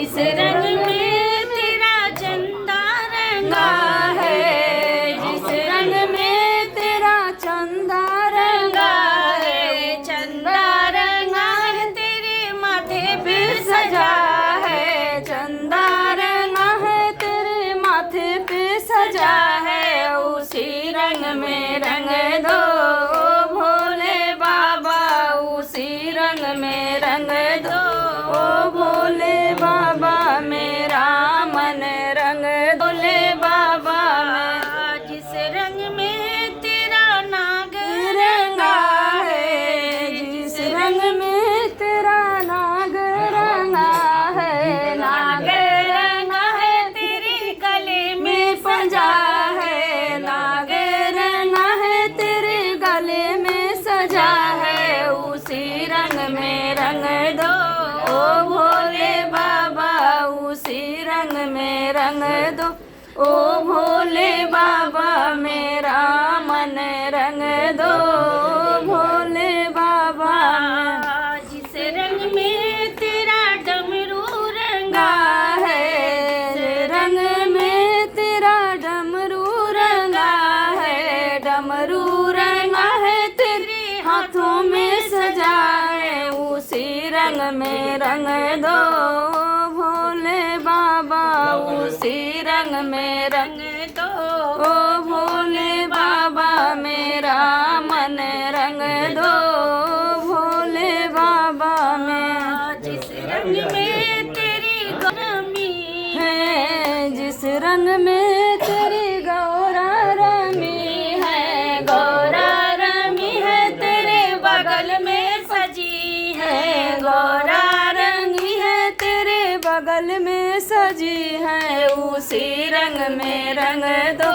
जिस रंग में तेरा चंदा रंगा है, जिस रंग में तेरा चंदा रंगा है, चंदा रंगा है तेरे माथे पे सजा है, चंदा रंगा है तेरे माथे पे सजा है, उसी रंग में रंग दो ओ भोले बाबा, उसी रंग में रंग दो ओ भोले बाबा, मेरा मन रंग भोले बाबा में। जिस रंग में तेरा नाग रंगा है, जिस रंग में तेरा नाग रंगा है, नाग रंगा है तेरे गले में पंजा है, नाग रंगा है तेरे गले में सजा है, उसी रंग में रंग दो ओ भोले बाबा, उसी रंग में रंग दो ओ भोले बाबा, मेरा मन रंग दो भोले बाबा। जिस रंग में तेरा डमरू रंगा है, जिस रंग में तेरा डमरू रंगा है, डमरू रंगा है तेरे हाथों में सजा है, उसी रंग में रंग दो भोले बाबा, उसी रंग में रंग दो ओ भोले बाबा, मेरा मन रंग दो भोले बाबा में। जिस रंग में तेरी गौरमी है, जिस रंग में तेरी गौरा रमी है, गौरा रमी है तेरे बगल में सजी है, गौरा रंगी है तेरे बगल में सजी है, उसी रंग में रंग दो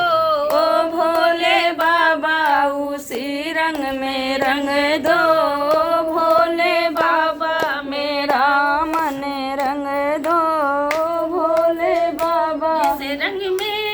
ओ भोले बाबा, उसी रंग में रंग दो भोले बाबा, मेरा मन रंग दो भोले बाबा। जिस रंग में